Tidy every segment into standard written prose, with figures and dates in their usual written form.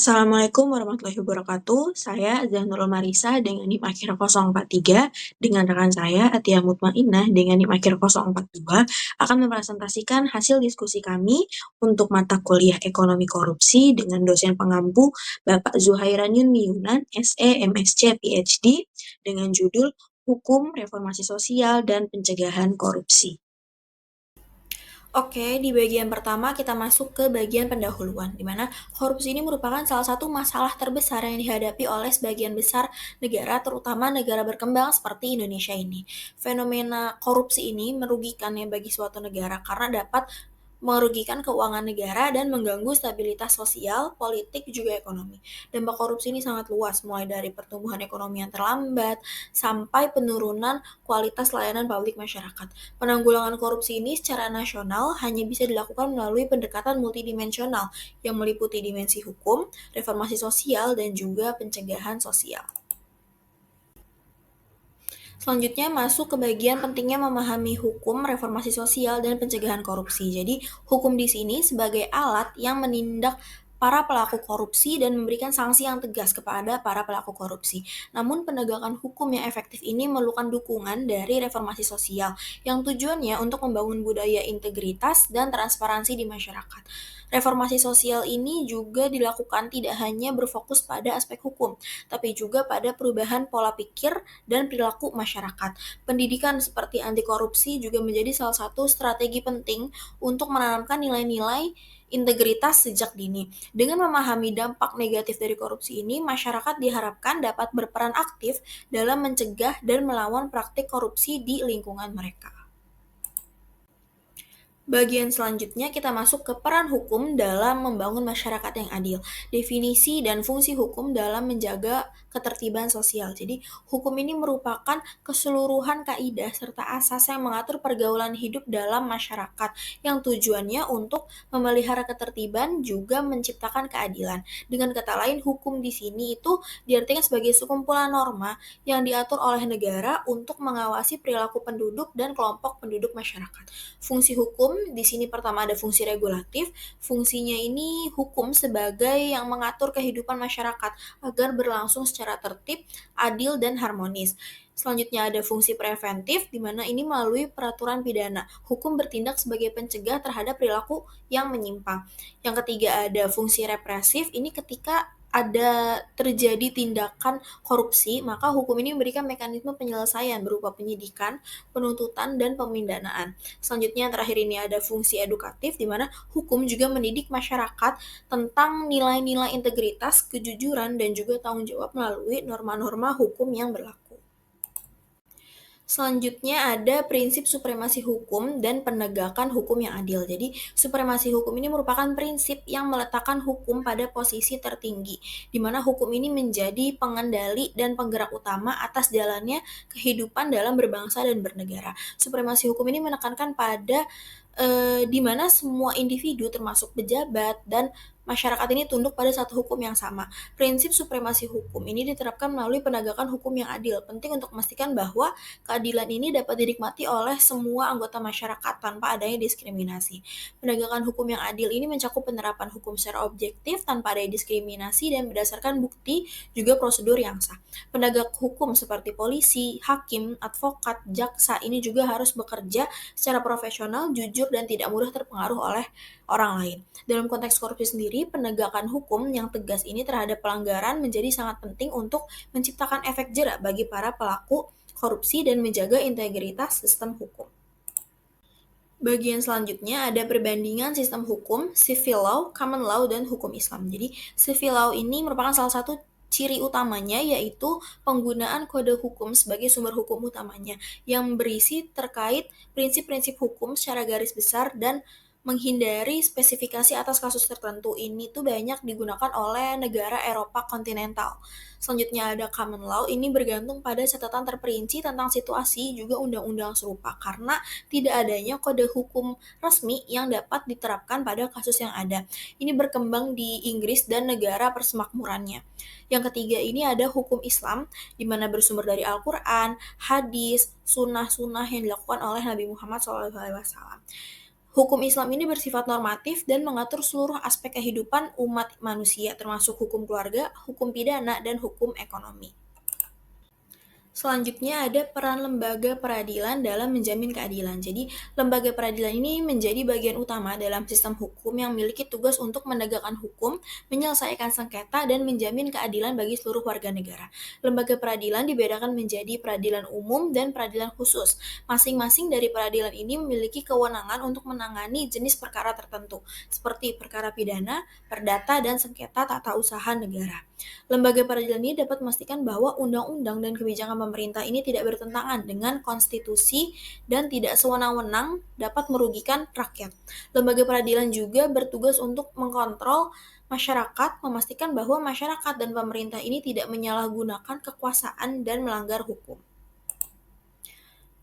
Assalamualaikum warahmatullahi wabarakatuh. Saya Zahnurul Marisa dengan NIM akhir 043 dengan rekan saya Atia Mutmainnah dengan NIM akhir 042 akan mempresentasikan hasil diskusi kami untuk mata kuliah Ekonomi Korupsi dengan dosen pengampu Bapak Zuhairan Yunan, SE, MSc, PhD dengan judul Hukum Reformasi Sosial dan Pencegahan Korupsi. Oke, di bagian pertama kita masuk ke bagian pendahuluan, di mana korupsi ini merupakan salah satu masalah terbesar yang dihadapi oleh sebagian besar negara, terutama negara berkembang seperti Indonesia ini. Fenomena korupsi ini merugikan ya bagi suatu negara karena dapat merugikan keuangan negara dan mengganggu stabilitas sosial, politik, juga ekonomi. Dampak korupsi ini sangat luas, mulai dari pertumbuhan ekonomi yang terlambat sampai penurunan kualitas layanan publik masyarakat. Penanggulangan korupsi ini secara nasional hanya bisa dilakukan melalui pendekatan multidimensional yang meliputi dimensi hukum, reformasi sosial, dan juga pencegahan sosial. Selanjutnya masuk ke bagian pentingnya memahami hukum, reformasi sosial, dan pencegahan korupsi. Jadi, hukum di sini sebagai alat yang menindak para pelaku korupsi dan memberikan sanksi yang tegas kepada para pelaku korupsi. Namun penegakan hukum yang efektif ini memerlukan dukungan dari reformasi sosial yang tujuannya untuk membangun budaya integritas dan transparansi di masyarakat. Reformasi sosial ini juga dilakukan tidak hanya berfokus pada aspek hukum, tapi juga pada perubahan pola pikir dan perilaku masyarakat. Pendidikan seperti anti korupsi juga menjadi salah satu strategi penting untuk menanamkan nilai-nilai integritas sejak dini. Dengan memahami dampak negatif dari korupsi ini, masyarakat diharapkan dapat berperan aktif dalam mencegah dan melawan praktik korupsi di lingkungan mereka. Bagian selanjutnya kita masuk ke peran hukum dalam membangun masyarakat yang adil. Definisi dan fungsi hukum dalam menjaga ketertiban sosial. Jadi, hukum ini merupakan keseluruhan kaidah serta asas yang mengatur pergaulan hidup dalam masyarakat yang tujuannya untuk memelihara ketertiban juga menciptakan keadilan. Dengan kata lain, hukum di sini itu diartikan sebagai sekumpulan norma yang diatur oleh negara untuk mengawasi perilaku penduduk dan kelompok penduduk masyarakat. Fungsi hukum di sini pertama ada fungsi regulatif. Fungsinya ini hukum sebagai yang mengatur kehidupan masyarakat agar berlangsung secara tertib, adil, dan harmonis. Selanjutnya ada fungsi preventif, di mana ini melalui peraturan pidana. Hukum bertindak sebagai pencegah terhadap perilaku yang menyimpang. Yang ketiga ada fungsi represif, ini ketika ada terjadi tindakan korupsi, maka hukum ini memberikan mekanisme penyelesaian berupa penyidikan, penuntutan, dan pemindanaan. Selanjutnya yang terakhir ini ada fungsi edukatif, di mana hukum juga mendidik masyarakat tentang nilai-nilai integritas, kejujuran, dan juga tanggung jawab melalui norma-norma hukum yang berlaku. Selanjutnya ada prinsip supremasi hukum dan penegakan hukum yang adil. Jadi, supremasi hukum ini merupakan prinsip yang meletakkan hukum pada posisi tertinggi, di mana hukum ini menjadi pengendali dan penggerak utama atas jalannya kehidupan dalam berbangsa dan bernegara. Supremasi hukum ini menekankan pada di mana semua individu termasuk pejabat dan masyarakat ini tunduk pada satu hukum yang sama. Prinsip supremasi hukum ini diterapkan melalui penegakan hukum yang adil. Penting untuk memastikan bahwa keadilan ini dapat dinikmati oleh semua anggota masyarakat tanpa adanya diskriminasi. Penegakan hukum yang adil ini mencakup penerapan hukum secara objektif tanpa adanya diskriminasi dan berdasarkan bukti juga prosedur yang sah. Penegak hukum seperti polisi, hakim, advokat, jaksa ini juga harus bekerja secara profesional, jujur, dan tidak mudah terpengaruh oleh orang lain. Dalam konteks korupsi sendiri, penegakan hukum yang tegas ini terhadap pelanggaran menjadi sangat penting untuk menciptakan efek jera bagi para pelaku korupsi dan menjaga integritas sistem hukum. Bagian selanjutnya ada perbandingan sistem hukum, civil law, common law, dan hukum Islam. Jadi, civil law ini merupakan salah satu ciri utamanya yaitu penggunaan kode hukum sebagai sumber hukum utamanya yang berisi terkait prinsip-prinsip hukum secara garis besar dan menghindari spesifikasi atas kasus tertentu. Ini tuh banyak digunakan oleh negara Eropa kontinental. Selanjutnya ada common law, ini bergantung pada catatan terperinci tentang situasi juga undang-undang serupa karena tidak adanya kode hukum resmi yang dapat diterapkan pada kasus yang ada. Ini berkembang di Inggris dan negara persemakmurannya. Yang ketiga ini ada hukum Islam, di mana bersumber dari Al-Quran, hadis, sunnah-sunnah yang dilakukan oleh Nabi Muhammad SAW. Hukum Islam ini bersifat normatif dan mengatur seluruh aspek kehidupan umat manusia, termasuk hukum keluarga, hukum pidana, dan hukum ekonomi. Selanjutnya ada peran lembaga peradilan dalam menjamin keadilan. Jadi, lembaga peradilan ini menjadi bagian utama dalam sistem hukum yang memiliki tugas untuk menegakkan hukum, menyelesaikan sengketa, dan menjamin keadilan bagi seluruh warga negara. Lembaga peradilan dibedakan menjadi peradilan umum dan peradilan khusus. Masing-masing dari peradilan ini memiliki kewenangan untuk menangani jenis perkara tertentu, seperti perkara pidana, perdata, dan sengketa tata usaha negara. Lembaga peradilan ini dapat memastikan bahwa undang-undang dan kebijakan pemerintah ini tidak bertentangan dengan konstitusi dan tidak sewenang-wenang dapat merugikan rakyat. Lembaga peradilan juga bertugas untuk mengkontrol masyarakat, memastikan bahwa masyarakat dan pemerintah ini tidak menyalahgunakan kekuasaan dan melanggar hukum.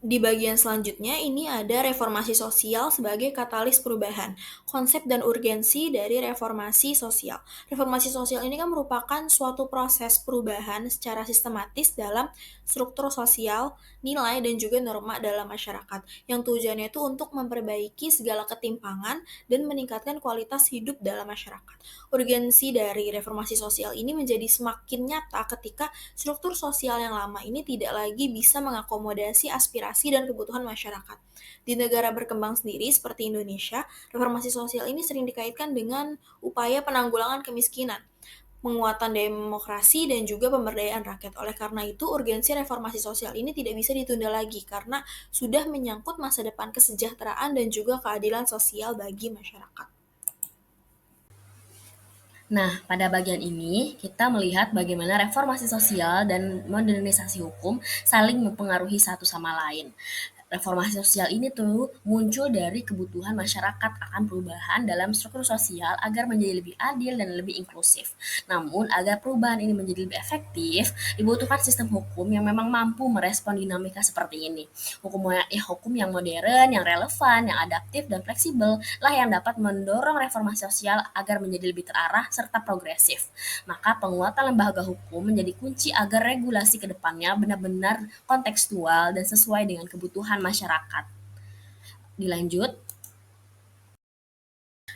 Di bagian selanjutnya ini ada reformasi sosial sebagai katalis perubahan. Konsep dan urgensi dari reformasi sosial. Reformasi sosial ini kan merupakan suatu proses perubahan secara sistematis dalam struktur sosial, nilai, dan juga norma dalam masyarakat. Yang tujuannya itu untuk memperbaiki segala ketimpangan dan meningkatkan kualitas hidup dalam masyarakat. Urgensi dari reformasi sosial ini menjadi semakin nyata ketika struktur sosial yang lama ini tidak lagi bisa mengakomodasi aspirasi dan kebutuhan masyarakat. Di negara berkembang sendiri seperti Indonesia, reformasi sosial ini sering dikaitkan dengan upaya penanggulangan kemiskinan, penguatan demokrasi, dan juga pemberdayaan rakyat. Oleh karena itu, urgensi reformasi sosial ini tidak bisa ditunda lagi karena sudah menyangkut masa depan kesejahteraan dan juga keadilan sosial bagi masyarakat. Nah, pada bagian ini kita melihat bagaimana reformasi sosial dan modernisasi hukum saling mempengaruhi satu sama lain. Reformasi sosial ini tuh muncul dari kebutuhan masyarakat akan perubahan dalam struktur sosial agar menjadi lebih adil dan lebih inklusif. Namun, agar perubahan ini menjadi lebih efektif, dibutuhkan sistem hukum yang memang mampu merespon dinamika seperti ini. Hukum yang modern, yang relevan, yang adaptif dan fleksibel lah yang dapat mendorong reformasi sosial agar menjadi lebih terarah serta progresif. Maka penguatan lembaga hukum menjadi kunci agar regulasi ke depannya benar-benar kontekstual dan sesuai dengan kebutuhan masyarakat. Dilanjut,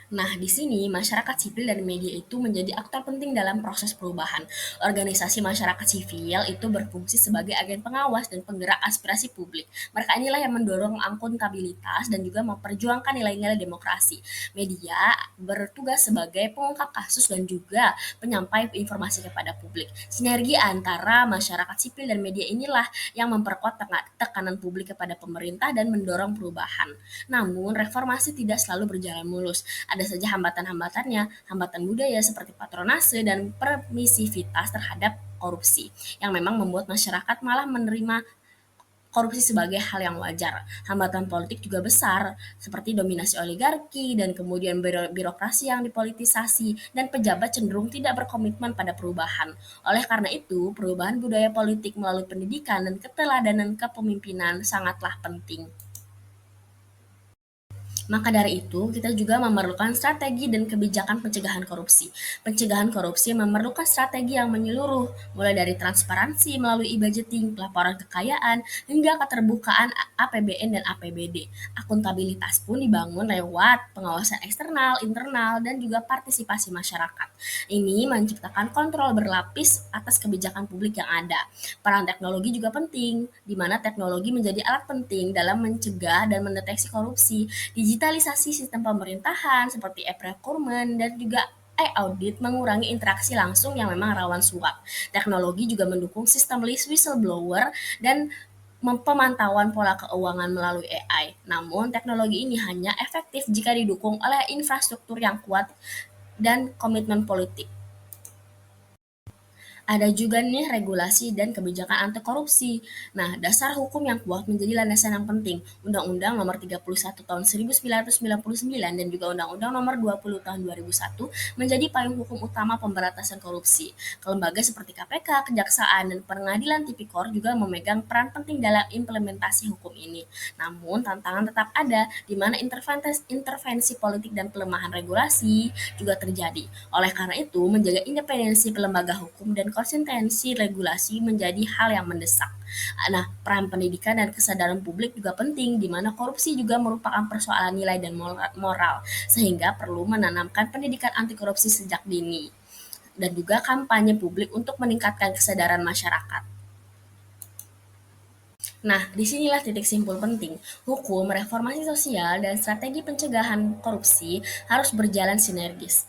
nah, di sini masyarakat sipil dan media itu menjadi aktor penting dalam proses perubahan. Organisasi masyarakat sipil itu berfungsi sebagai agen pengawas dan penggerak aspirasi publik. Mereka inilah yang mendorong akuntabilitas dan juga memperjuangkan nilai-nilai demokrasi. Media bertugas sebagai pengungkap kasus dan juga penyampai informasi kepada publik. Sinergi antara masyarakat sipil dan media inilah yang memperkuat tekanan publik kepada pemerintah dan mendorong perubahan. Namun, reformasi tidak selalu berjalan mulus. Ada saja hambatan-hambatannya, hambatan budaya seperti patronase dan permisivitas terhadap korupsi, yang memang membuat masyarakat malah menerima korupsi sebagai hal yang wajar. Hambatan politik juga besar, seperti dominasi oligarki dan kemudian birokrasi yang dipolitisasi dan pejabat cenderung tidak berkomitmen pada perubahan. Oleh karena itu, perubahan budaya politik melalui pendidikan dan keteladanan kepemimpinan sangatlah penting. Maka dari itu, kita juga memerlukan strategi dan kebijakan pencegahan korupsi. Pencegahan korupsi memerlukan strategi yang menyeluruh, mulai dari transparansi melalui e-budgeting, pelaporan kekayaan, hingga keterbukaan APBN dan APBD. Akuntabilitas pun dibangun lewat pengawasan eksternal, internal, dan juga partisipasi masyarakat. Ini menciptakan kontrol berlapis atas kebijakan publik yang ada. Peran teknologi juga penting, di mana teknologi menjadi alat penting dalam mencegah dan mendeteksi korupsi. Digitalisasi sistem pemerintahan seperti e-procurement dan juga e-audit mengurangi interaksi langsung yang memang rawan suap. Teknologi juga mendukung sistem list whistleblower dan pemantauan pola keuangan melalui AI. Namun, teknologi ini hanya efektif jika didukung oleh infrastruktur yang kuat dan komitmen politik. Ada juga nih regulasi dan kebijakan anti korupsi. Nah, dasar hukum yang kuat menjadi landasan yang penting. Undang-Undang Nomor 31 Tahun 1999 dan juga Undang-Undang Nomor 20 Tahun 2001 menjadi payung hukum utama pemberantasan korupsi. Kelembaga seperti KPK, Kejaksaan, dan Pengadilan Tipikor juga memegang peran penting dalam implementasi hukum ini. Namun, tantangan tetap ada, di mana intervensi politik dan pelemahan regulasi juga terjadi. Oleh karena itu, menjaga independensi lembaga hukum dan konsistensi regulasi menjadi hal yang mendesak. Nah, peran pendidikan dan kesadaran publik juga penting, di mana korupsi juga merupakan persoalan nilai dan moral, sehingga perlu menanamkan pendidikan anti korupsi sejak dini, dan juga kampanye publik untuk meningkatkan kesadaran masyarakat. Nah, disinilah titik simpul penting. Hukum, reformasi sosial, dan strategi pencegahan korupsi harus berjalan sinergis.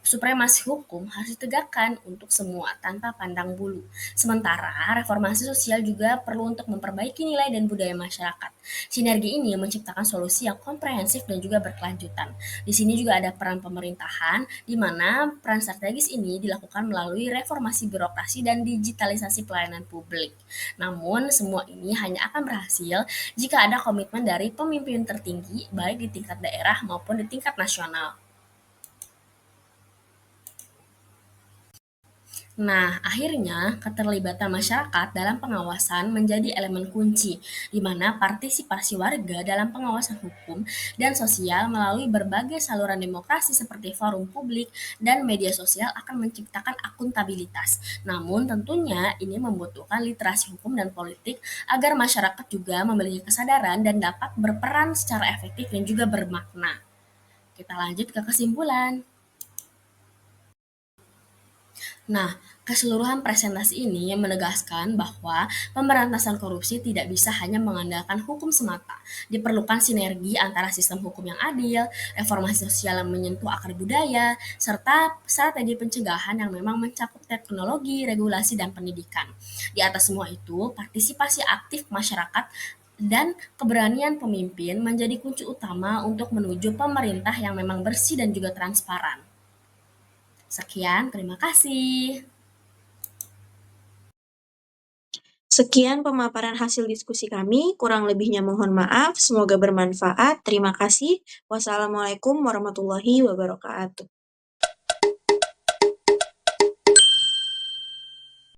Supremasi hukum harus ditegakkan untuk semua tanpa pandang bulu. Sementara, reformasi sosial juga perlu untuk memperbaiki nilai dan budaya masyarakat. Sinergi ini menciptakan solusi yang komprehensif dan juga berkelanjutan. Di sini juga ada peran pemerintahan, di mana peran strategis ini dilakukan melalui reformasi birokrasi dan digitalisasi pelayanan publik. Namun, semua ini hanya akan berhasil jika ada komitmen dari pemimpin tertinggi, baik di tingkat daerah maupun di tingkat nasional. Nah, akhirnya keterlibatan masyarakat dalam pengawasan menjadi elemen kunci, di mana partisipasi warga dalam pengawasan hukum dan sosial melalui berbagai saluran demokrasi seperti forum publik dan media sosial akan menciptakan akuntabilitas. Namun tentunya ini membutuhkan literasi hukum dan politik agar masyarakat juga memiliki kesadaran dan dapat berperan secara efektif dan juga bermakna. Kita lanjut ke kesimpulan. Nah, keseluruhan presentasi ini menegaskan bahwa pemberantasan korupsi tidak bisa hanya mengandalkan hukum semata. Diperlukan sinergi antara sistem hukum yang adil, reformasi sosial yang menyentuh akar budaya, serta strategi pencegahan yang memang mencakup teknologi, regulasi, dan pendidikan. Di atas semua itu, partisipasi aktif masyarakat dan keberanian pemimpin menjadi kunci utama untuk menuju pemerintah yang memang bersih dan juga transparan. Sekian, terima kasih. Sekian pemaparan hasil diskusi kami, kurang lebihnya mohon maaf, semoga bermanfaat. Terima kasih. Wassalamualaikum warahmatullahi wabarakatuh.